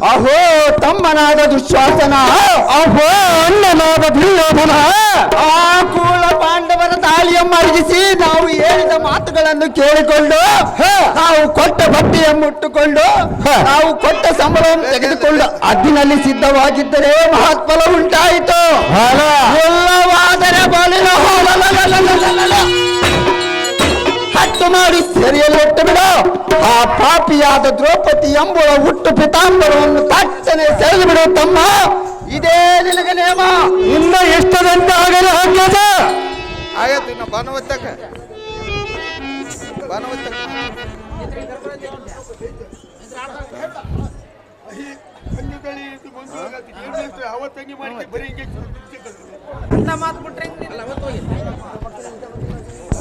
ಅಹೋ ತಮ್ಮನಾದ ದುಶ್ಯಾಸನ, ಅಹೋ ಅಣ್ಣನಾದ ದುರ್ಯೋಧನ, ಆ ಕೂಲ ಪಾಂಡವರ ತಾಳಿಯ ಮರಗಿಸಿ ನಾವು ಹೇಳಿದ ಮಾತುಗಳನ್ನು ಕೇಳಿಕೊಂಡು ನಾವು ಕೊಟ್ಟ ಬಟ್ಟೆಯ ಮುಟ್ಟುಕೊಂಡು ನಾವು ಕೊಟ್ಟ ಸಂಬಳವನ್ನು ತೆಗೆದುಕೊಂಡು ಅದ್ದಿನಲ್ಲಿ ಸಿದ್ಧವಾಗಿದ್ದರೆ ಮಹತ್ಫಲ ಉಂಟಾಯಿತು. ಎಲ್ಲವಾದರೆ ಬಲಿನ ಹಟ್ಟು ಮಾಡಿ ಸೆರೆಯಲ್ಲಿ ಇಟ್ಟು ಬಿಡು. ಆ ಪಾಪಿಯಾದ ದ್ರೌಪದಿ ಎಂಬುವ ಹುಟ್ಟು ಪಿತಾಂಬರವನ್ನು ತಟ್ಟನೆ ಸೆಳೆದು ಬಿಡು ತಮ್ಮ. ಇದೇ ನಿನಗೆ ನೇಮ. ಇನ್ನ ಎಷ್ಟದಂತೆ ಆಗಲು ಆಗ್ಯದ. ಆಯ್ತು ಇನ್ನು ಭಾನುವತ್ತಕ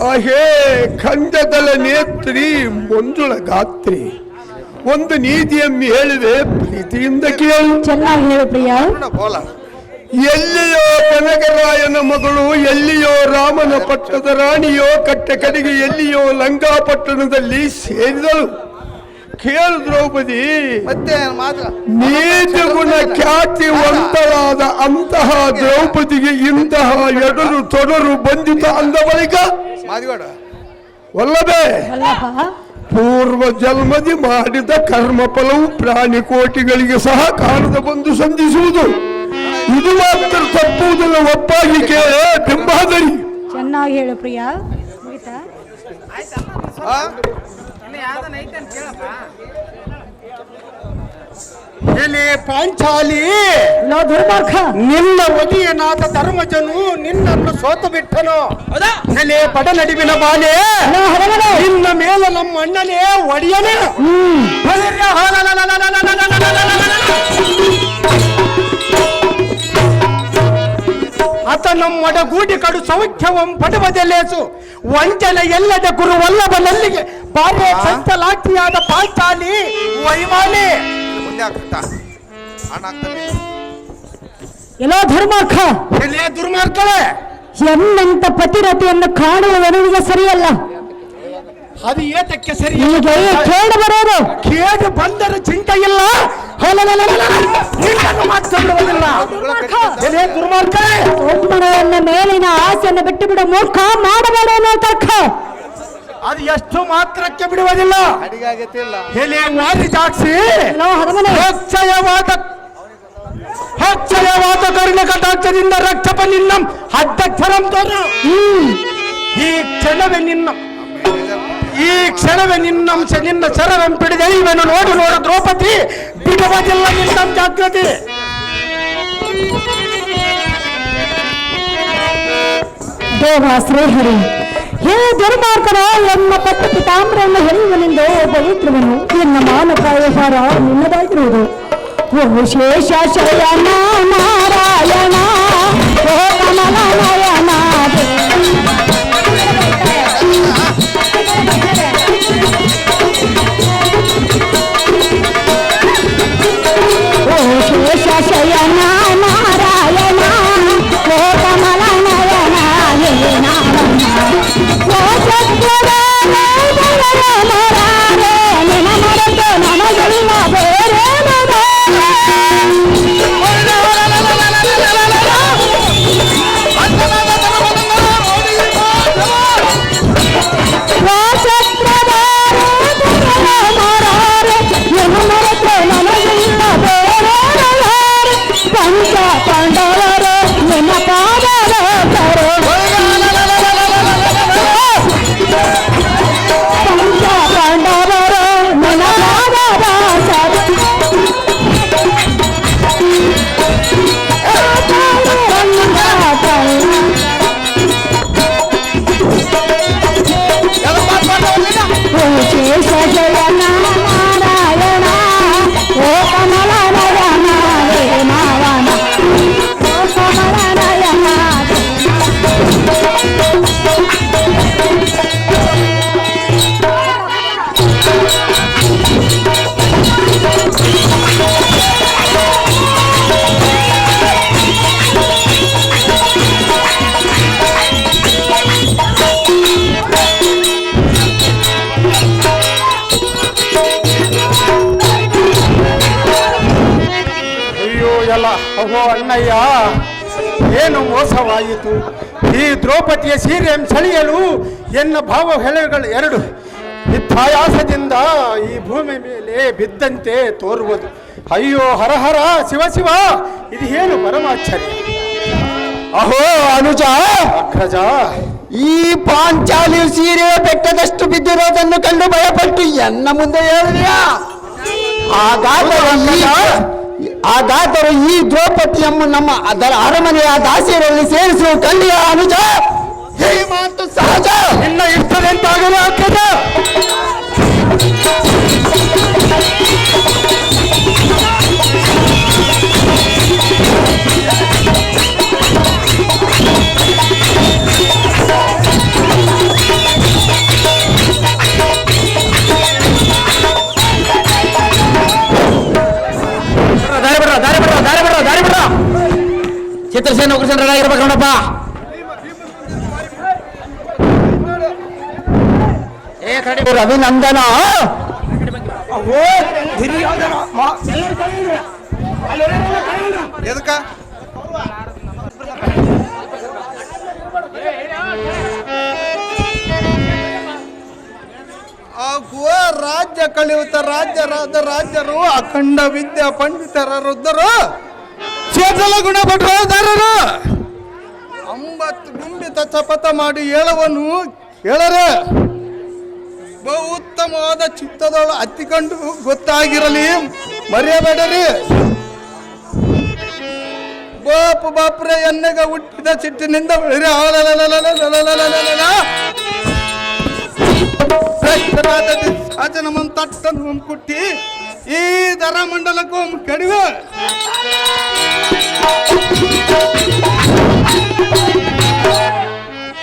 ಅಹೇ ಖಂಡದಲ ನೇತ್ರಿ ಮಂಜುಳ ಗಾತ್ರಿ, ಒಂದು ನೀತಿಯನ್ನು ಹೇಳಿದೆ ಪ್ರೀತಿಯಿಂದ ಕೇಳು. ಚೆನ್ನಾಗಿ ಹೇಳು ಪ್ರಿಯ. ಎಲ್ಲಿಯೋ ಕನಕರಾಯನ ಮಗಳು, ಎಲ್ಲಿಯೋ ರಾಮನ ಪಟ್ಟದ ರಾಣಿಯೋ, ಕಟ್ಟ ಕಡೆಗೆ ಎಲ್ಲಿಯೋ ಲಂಕಾಪಟ್ಟಣದಲ್ಲಿ ಸೇರಿದಳು. ಕೇಳು ದ್ರೌಪದಿ, ನೀತಿ ಗುಣ ಖ್ಯಾತಿವಂತರಾದ ಅಂತಹ ದ್ರೌಪದಿಗೆ ಇಂತಹ ಎಡರು ತೊಡರು ಬಂದಿತ ಅಂದ ಬಳಿಕ ವಲ್ಲಭೆ ಪೂರ್ವ ಜನ್ಮದಿ ಮಾಡಿದ ಕರ್ಮ ಫಲವು ಪ್ರಾಣಿ ಕೋಟಿಗಳಿಗೆ ಸಹ ಕಾಣದ ಬಂದು ಸಂಧಿಸುವುದು. ಇದು ಮಾತ್ರ ತಪ್ಪುವುದನ್ನು ಒಪ್ಪಾಗಿ ಕೇಳ ಬಿಂಬಾದರಿ. ಚೆನ್ನಾಗಿ ಹೇಳು ಪ್ರಿಯ. ಮುಗಿತಾ? ಎಲೆ ಪಾಂಚಾಲಿ, ದುರ್ಮಾರ್ಗ, ನಿನ್ನ ಒದಿಯನಾದ ಧರ್ಮಜನು ನಿನ್ನನ್ನು ಸೋತು ಬಿಟ್ಟನು. ಎಲೆ ಬಡ ನಡುವಿನ ಬಾಲೆ, ನಿನ್ನ ಮೇಲೆ ನಮ್ಮ ಅಣ್ಣನೇ ಒಡೆಯನೇ. ಆತ ನಮ್ಮೊಡಗೂಡಿ ಕಡು ಸೌಖ್ಯವಂ ಪಡುವುದೆಲ್ಲೇಸು ವಂಚನೆ ಎಲ್ಲದ ಗುರು ವಲ್ಲಭನಲ್ಲಿಗೆ ಬಾಲ್ಯ ಸಂಚಲಾಕಿಯಾದ ಪಾಂಚಾಲಿ ವೈಮಾಲಿ. ಎಲ್ಲೋ ಧರ್ಮಾರ್ಥ, ಎಲೆ ದುರ್ಮಾರ್ಗವೇ, ಎನ್ನಂತ ಪತಿರತೆಯನ್ನು ಕಾಣುವುದನಿಗೆ ಸರಿಯಲ್ಲ. ಅದು ಏತಕ್ಕೆ ಸರಿ? ಈಗ ಕೇಳು ಬರೋದು. ಕೇಳು ಬಂದರೆ ಚಿಂತೆ ಇಲ್ಲ, ಮಾತನಾಡುವುದಿಲ್ಲ. ಎಲೆ ದುರ್ಮಾರ್ಗವೇ, ಒಬ್ಬನ ಮೇಲಿನ ಆಸೆಯನ್ನು ಬಿಟ್ಟು ಬಿಡು ಮೂರ್ಖ, ಮಾಡಬೇಡ ಅನ್ನೋ ತರ್ಕ. ಅದು ಎಷ್ಟು ಮಾತ್ರಕ್ಕೆ ಬಿಡುವುದಿಲ್ಲ. ಎಲೆ ವಾರಿಜಾಕ್ಷಿ, ಅಕ್ಷಯವಾದ ಕರುಣ ಕಟಾಕ್ಷದಿಂದ ರಕ್ಷಪ ನಿನ್ನ ಅಧ್ಯಕ್ಷರಂ ತೋರು. ಈ ಕ್ಷಣವೇ ನಿನ್ನಂಶ ನಿನ್ನ ಶರವಂ ಪಿಡಿದೆಯುವೆನು. ನೋಡು ನೋಡು ದ್ರೌಪದಿ, ಬಿಡುವುದಿಲ್ಲ ನಿನ್ನ ಜಾಗೃತಿ. ದೇವಾಶ್ರೇ ಹರಿ, ಹೇ ದುರ್ಮಾರ್ಗನ ಎನ್ನ ಪಟ್ಟು ಪಿತಾಂಬರನ್ನು ಹೆರಿಯುವನೆಂದು ಪವಿತ್ರವನು ಎನ್ನ ಮಾನಕಾಯಹಾರ ನಿನ್ನದಾಗಿರುವುದು. ಓ ಶೇಷ ಶಯನ ನಾರಾಯಣ, ಓ ಕಮಲ ನಯನ, ಓ ಶೇಷ ಶಯನ ನಾರಾಯಣ, ಓ ಕಮಲ ನಯನ, ಹೇ ನಾರಾಯಣ, ಓ ಸತ್ಯದ ನಿನ ಮರೆತು ನಮಗೆಲ್ಲ ಬೇರೆ ಅಲ್ಲ ಎಲ್ಲ ಅಹೋ ಅಣ್ಣಯ್ಯ, ಏನು ಮೋಸವಾಯಿತು. ಈ ದ್ರೌಪದಿಯ ಸೀರೆ ಸೆಳೆಯಲು ಎನ್ನ ಭಾವ ಹೆಳೆಗಳು ಎರಡು ನಿತ್ಯಾಯಾಸದಿಂದ ಈ ಭೂಮಿ ಮೇಲೆ ಬಿದ್ದಂತೆ ತೋರುವುದು. ಅಯ್ಯೋ ಹರಹರ ಶಿವ ಶಿವ, ಇದು ಏನು ಪರಮಾಶ್ಚರ್ಯ. ಅಹೋ ಅನುಜ, ಅಗ್ರಜ, ಈ ಪಾಂಚಾಲಿ ಸೀರೆ ಬೆಟ್ಟದಷ್ಟು ಬಿದ್ದಿರೋದನ್ನು ಕಂಡು ಭಯಪಟ್ಟು ಎನ್ನ ಮುಂದೆ ಹೇಳಿದ್ಯಾ? ಹಾಗಾದರೆ ಈ ದ್ರೌಪದಿಯನ್ನು ನಮ್ಮ ಅದರ ಅರಮನೆಯ ದಾಸಿಯರಲ್ಲಿ ಸೇರಿಸುವ ಕಲ್ಲಿಯ ಅನುಜ. ಈ ಮಾತು ಸಹಜ. ಇನ್ನ ಇರ್ತದೆ ಅಂತಾಗಲೂ ಅಗ್ರಜ. ಚಿತ್ರಸೇನ ಉಗ್ರಸೇನರಾಗಿರ್ಬೇಕು ನೋಡಪ್ಪ. ರವಿನಂದನ, ಎದಕ್ಕ ರಾಜ್ಯ ಕಳೆಯುತ್ತ ರಾಜ್ಯರು ಅಖಂಡ ವಿದ್ಯಾ ಪಂಡಿತರ ವೃದ್ಧರು ಚೇತಲ ಗುಣಪಟ್ಟರು 9 ಗುಂಡಿತ ಚಪತ ಮಾಡಿ ಹೇಳವನು ಕೇಳರೆ ಬಹು ಉತ್ತಮವಾದ ಚಿತ್ತದೊಳು ಹತ್ತಿಕೊಂಡು ಗೊತ್ತಾಗಿರಲಿ, ಮರೆಯಬೇಡರಿ. ಬಾಪ್ರೆ ಎಣ್ಣೆಗ ಹುಟ್ಟಿದ ಸಿಟ್ಟಿನಿಂದ ನಮ್ಮನ್ನು ತಟ್ಟನ್ನು ಕುಟ್ಟಿ ಈ ದರ ಮಂಡಲಕ್ಕೂ ಕಡಿವೆ.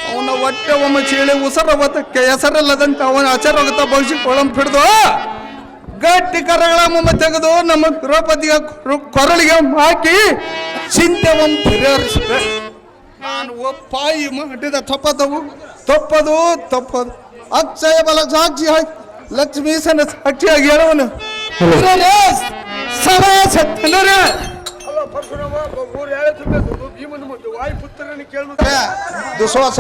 ಅವನ ಹೊಟ್ಟೆ ಒಮ್ಮ ಚೀಳಿ ಉಸರವತಕ್ಕೆ ಹೆಸರಲ್ಲದಂತೆ ಅವನ ಅಚರಗತ ಭವಿಷ್ಯ ಹಿಡಿದು ಗಟ್ಟಿ ಕರಗಳ ಮೊಮ್ಮ ತೆಗೆದು ನಮ್ಮ ದ್ರೌಪದಿಯ ಕೊರಳಿಗೆ ಹಾಕಿ ಚಿಂತೆವನ್ನು ಪರಿಹರಿಸಿದೆ. ನಾನು ಒಪ್ಪಾಯಿ ಮಾಡಿದ ತಪ್ಪದು ಅಕ್ಷಯ ಬಲ ಸಾಕ್ಷಿ ಲಕ್ಷ್ಮೀಸನ ಸಾಕ್ಷಿಯಾಗಿ ಹೇಳುವನು ದುಶ್ವಾಸ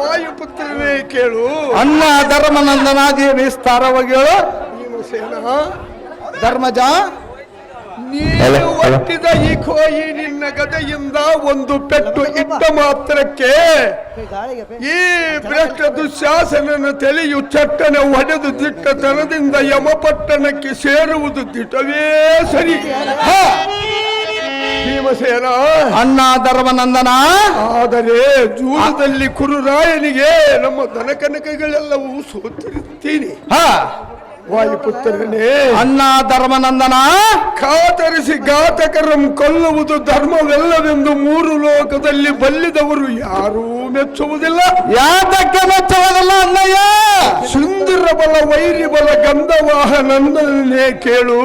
ವಾಯುಪುತ್ರನೇ ಕೇಳು. ಅನ್ನ ಧರ್ಮನಂದನಾದಿ ವಿಸ್ತಾರವಾಗಿ ಹೇಳು. ಧರ್ಮಜ, ನೀನು ಒಟ್ಟಿದ ಈ ಕೋಯಿ ನಿನ್ನ ಗದೆಯಿಂದ ಒಂದು ಪೆಟ್ಟು ಇಟ್ಟ ಮಾತ್ರಕ್ಕೆ ಈ ಭ್ರಷ್ಟ ದುಶ್ಯಾಸನನ ತಲೆಯು ಚಟ್ಟನೆ ಒಡೆದು ದಿಟ್ಟತನದಿಂದ ಯಮಪಟ್ಟಣಕ್ಕೆ ಸೇರುವುದು ದಿಟವೇ ಸರಿ. ಭೀಮಸೇನ, ಅನ್ನ ಧರ್ಮನಂದನ, ಆದರೆ ಜೂದದಲ್ಲಿ ಕುರುರಾಯನಿಗೆ ನಮ್ಮ ದನಕನಕಗಳೆಲ್ಲವೂ ಸೋತಿರುತ್ತೀನಿ. ವಾಯುಪುತ್ರನೇ, ಅನ್ನ ಧರ್ಮನಂದನ, ಕಾತರಿಸಿ ಘಾತಕರಂ ಕೊಲ್ಲುವುದು ಧರ್ಮವೆಲ್ಲವೆಂದು 3 ಲೋಕದಲ್ಲಿ ಬಲ್ಲಿದವರು ಯಾರೂ ಮೆಚ್ಚುವುದಿಲ್ಲ. ಯಾತಕ್ಕೆ ಮೆಚ್ಚುವುದಿಲ್ಲ ಅಣ್ಣಯ್ಯ? ಸುಂದರ ಬಲ ವೈರಿ ಬಲ ಗಂಧವಾಹನಂದನೇ ಕೇಳು.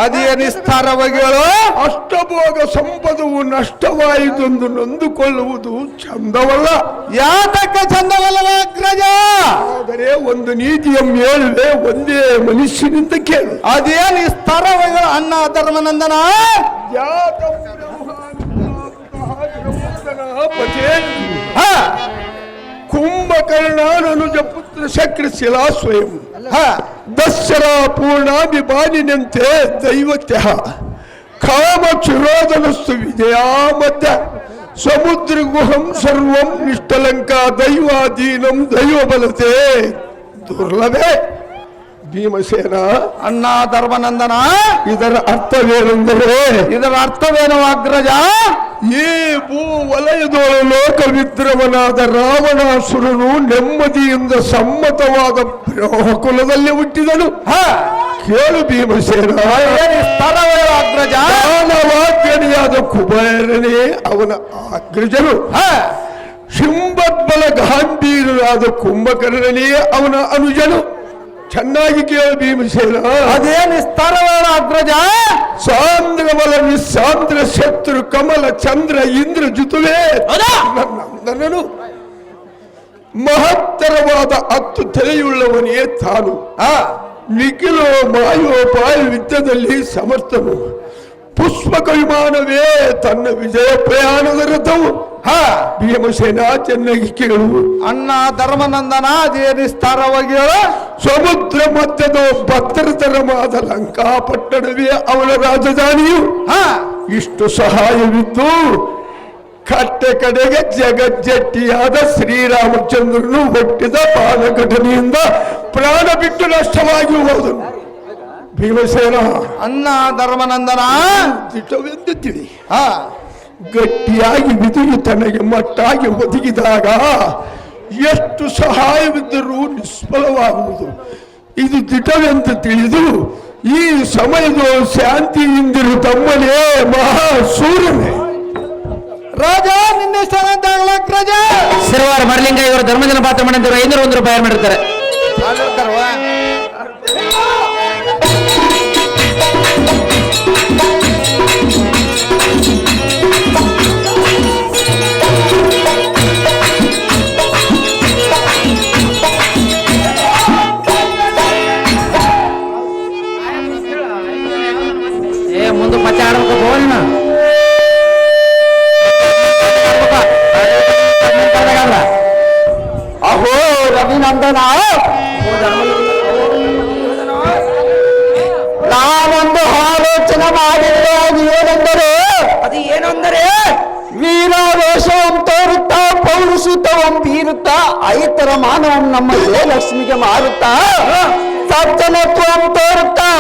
ಅದೇ ನಿಸ್ತಾರವಾಗಿ ಹೇಳು. ಅಷ್ಟಭೋಗ ಸಂಪದವು ನಷ್ಟವಾಯಿತೆಂದು ನೊಂದುಕೊಳ್ಳುವುದು ಚಂದವಲ್ಲ. ಯಾತಕ್ಕೆ ಚಂದವಲ್ಲವ ಅಗ್ರಜ? ಆದರೆ ಒಂದು ನೀತಿಯನ್ನು ಹೇಳುವೆ, ಒಂದೇ ಮನುಷ್ಯನಿಂದ ಕೇಳು. ಅದೇನು ಸ್ಥರಗಳು ಅನ್ನ ಧರ್ಮನಂದನ? ಕುಂಭಕರ್ಣ ನನುಜ ಪುತ್ರ ಶಕ್ರಶಿಲಾ ಸ್ವಯಂ ದಶರಾ ಪೂರ್ಣಾಭಿಮಾನಿನಂತೆ ದೈವತ್ಯ ಕಾಮ ಚಿರೋದನಸ್ತು ವಿಜಯಾ ಮಧ್ಯ ಸಮುದ್ರ ಗುಹಂ ಸರ್ವಂ ನಿಷ್ಠಲಂಕ ದೈವಾಧೀನಂ ದೈವಬಲತೆ ದುರ್ಲಭೆ. ಭೀಮಸೇನ, ಅನ್ನ ಧರ್ಮನಂದನ, ಇದರ ಅರ್ಥವೇನೆಂದರೆ? ಇದರ ಅರ್ಥವೇನು ಅಗ್ರಜ? ಈ ಭೂ ವಲಯದೊಳ ಲೋಕವಿದ್ರವನಾದ ರಾವಣಾಸುರನು ನೆಮ್ಮದಿಯಿಂದ ಸಮ್ಮತವಾದ ಬ್ರಹ್ಮಕುಲದಲ್ಲಿ ಹುಟ್ಟಿದನು. ಕೇಳು ಭೀಮಸೇನ, ಅಗ್ರಜ, ಮಾನವಾದ್ಯನಿಯಾದ ಕುಬೇರನೇ ಅವನ ಅಗ್ರಜನು. ಶಿಂಬದ್ಬಲ ಗಾಂಭೀರನಾದ ಕುಂಭಕರ್ಣನೇ ಅವನ ಅನುಜನು. ಚೆನ್ನಾಗಿ ಕೇಳು ಭೀಮಸೇನ, ಅದೇನು ಸ್ಥಾನವೇಳ ಅಗ್ರಜ? ಸಾಂದ್ರ ನಿರ್ಮಲ ನಿಸ್ಸಾಂದ್ರ ಶತ್ರು ಕಮಲ ಚಂದ್ರ ಇಂದ್ರ ಜುತುವೆ ನನ್ನನು ಮಹತ್ತರವಾದ 10 ತಲೆಯುಳ್ಳವನೇ ತಾನು. ನಿಖಿಲೋ ಮಾಯೋಪಾಯ ಯುದ್ಧದಲ್ಲಿ ಸಮರ್ಥನು. ಪುಷ್ಪಕ ವಿಮಾನವೇ ತನ್ನ ವಿಜಯ ಪ್ರಯಾಣದ ರಥವು. ಭೀಮಸೇನ ಚೆನ್ನಾಗಿ ಕೇಳು. ಅಣ್ಣ ಧರ್ಮನಂದನ ನಿಸ್ತಾರವಾಗಿ ಹೇಳು. ಸಮುದ್ರ ಮಧ್ಯದ ಭದ್ರತರವಾದ ಲಂಕಾಪಟ್ಟಣವೇ ಅವನ ರಾಜಧಾನಿಯು. ಇಷ್ಟು ಸಹಾಯವಿದ್ದು ಕಟ್ಟೆ ಕಡೆಗೆ ಜಗಜ್ಜಟ್ಟಿಯಾದ ಶ್ರೀರಾಮಚಂದ್ರನು ಹುಟ್ಟಿದ ಬಾಲ ಘಟನೆಯಿಂದ ಪ್ರಾಣ ಬಿಟ್ಟು ನಷ್ಟವಾಗಿ ಹೋದನು. ಭೀಮಸೇನ ಅಣ್ಣ ಧರ್ಮನಂದನ ದಿಟ್ಟವೆಂದು ತಿಳಿ. ಗಟ್ಟಿಯಾಗಿ ಬಿದುಗಿ ತನಗೆ ಮಟ್ಟಾಗಿ ಒದಗಿದಾಗ ಎಷ್ಟು ಸಹಾಯವಿದ್ದರೂ ನಿಷ್ಫಲವಾಗುವುದು. ಇದು ದಿಟವೆಂದು ತಿಳಿದು ಈ ಸಮಯದ ಶಾಂತಿಯಿಂದಿರು ತಮ್ಮನೇ ಮಹಾಸೂರನೇ. ರಾಜ ನಿನ್ನೆ ರಾಜ ಸರ್ವಾರ ಮರಲಿಂಗ ಇವರು ಧರ್ಮಜನ ಪಾತ್ರ ಮಾಡಿದ್ರು 501 ರೂಪಾಯಿ ಮಾಡಿರ್ತಾರೆ. ಮುಂದೆ ಮತ್ತೆ ಆಡ್ಬೇಕು ಹೋಗೋಣ. ಅಹೋ ರವಿನಂದನ, ನಾನೊಂದು ಆಲೋಚನೆ ಮಾಡಿದ್ರೆ ಅದು ಏನೆಂದರೆ, ಅದು ಏನೆಂದರೆ ವೀರಾವೇಶವಂ ತೋರುತ್ತಾ ಪೌರುಷಿತವಂ ಬೀರುತ್ತಾ ಐತರ ಮಾನವಂ ನಮ್ಮ ಲಕ್ಷ್ಮಿಗೆ ಮಾರುತ್ತಾ ಸಜ್ಜನತ್ವಂ ತೋರುತ್ತಾ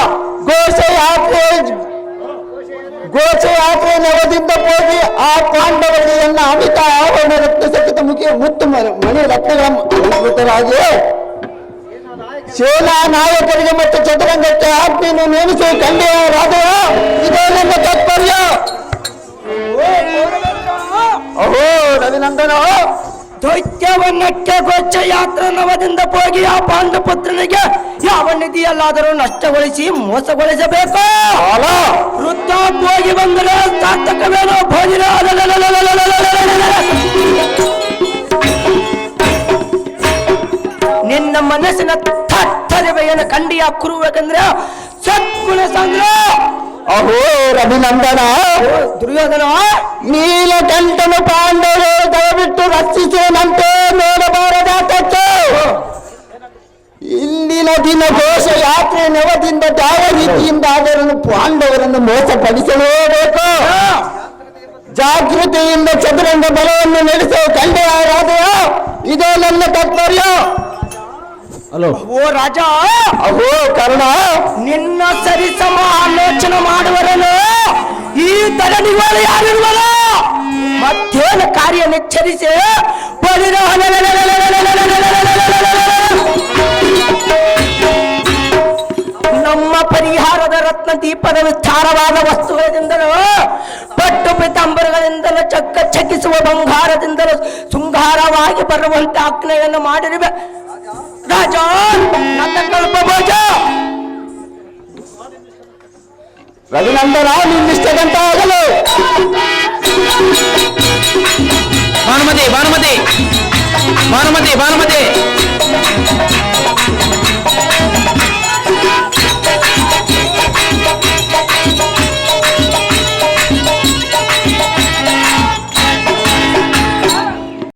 ಘೋಷಯಾತ್ರೆ ನವದಿಂದ ಹೋಗಿ ಆ ಪಾಂಡವರಿಗೆ ಎನ್ನ ಅಮಿತ ಆವರಣ ರತ್ನ ಸಹಿತ ಮುಖಿ ಮುತ್ತು ಮಣಿ ರತ್ನಗಳ ಅಲಂಕೃತರಾಗಿ ಸೇನಾ ನಾಯಕರಿಗೆ ಮತ್ತು ಚದುರಂಗಕ್ಕೆ ಆಜ್ಞೆಯನ್ನು ನೇಮಿಸುವ ಕಂಡೆಯ ರಾಧವ, ಇದೇ ನನ್ನ ತಾತ್ಪರ್ಯ. ಅಹೋ ರವಿನಂದನ, ದೈತ್ಯವನ್ನಕ್ಕೆ ಗೋಚ ಯಾತ್ರ ನವದಿಂದ ಹೋಗಿ ಆ ಪಾಂಡುಪುತ್ರನಿಗೆ ಯಾವ ನಿಧಿಯಲ್ಲಾದರೂ ನಷ್ಟಗೊಳಿಸಿ ಮೋಸಗೊಳಿಸಬೇಕು. ವೃದ್ಧ ಹೋಗಿ ಬಂದರೆ ಸಾರ್ಥಕವೇನೋ ಭೋಜನ. ನಿನ್ನ ಮನಸ್ಸಿನ ತತ್ತರಿವೆಯನ್ನು ಕಂಡಿಯ ಕುರುಬೇಕಂದ್ರೆ ಸದ್ಗುಣ ಸಂಗ್ರಹ. ಅಹೋ ರವಿನಂದನ, ದುರ್ಯೋಧನ ನೀಲಕಂಠನು ಪಾಂಡವರು ದಯವಿಟ್ಟು ರಕ್ಷಿಸುವಂತೆ ನೋಡಬಾರದಾತಕ್ಕೆ. ಇಂದಿನ ದಿನ ಘೋಷ ಯಾತ್ರೆ ನವದಿಂದ ಯಾವ ರೀತಿಯಿಂದ ಅದರನ್ನು ಪಾಂಡವರನ್ನು ಮೋಸಪಡಿಸಲೇಬೇಕು. ಜಾಗೃತಿಯಿಂದ ಚದುರಂಗ ಬಲವನ್ನು ನಡೆಸುವ ಕಂಡೆಯಾರಾದೆಯ, ಇದೇ ನನ್ನ ತಾತ್ಪರ್ಯ. ಓ ರಾಜ, ಅಹೋ ಕರ್ಣ, ನಿನ್ನ ಸರಿಸಮ ಆಲೋಚನೆ ಮಾಡುವರನು ಈ ತಡನಿಗಳು ಯಾರಿರುವಲ್ಲ ಮತ್ತೇನು ಕಾರ್ಯ ನಿಚ್ಚರಿಸಿ ನಮ್ಮ ಪರಿಹಾರದ ರತ್ನ ದೀಪದ ವಿಸ್ತಾರವಾದ ವಸ್ತುಗಳಿಂದಲೂ ಪಟ್ಟು ಪಿತಾಂಬರಗಳಿಂದಲೂ ಚಕ್ಕಿಸುವ ಬಂಗಾರದಿಂದಲೂ ಶೃಂಗಾರವಾಗಿ ಬರುವಂತೆ ಆಜ್ಞೆಯನ್ನು ಮಾಡಿರುವೆ. ರಾಜ ನನ್ನ ಕಲ್ಪಭೋಜ. ರವಿನಂದನ, ನಿನ್ನಿಷ್ಟದಂತ ಆಗಲು. ಭಾನುಮತಿ ಭಾನುಮತಿ ಭಾನುಮತಿ ಭಾನುಮತಿ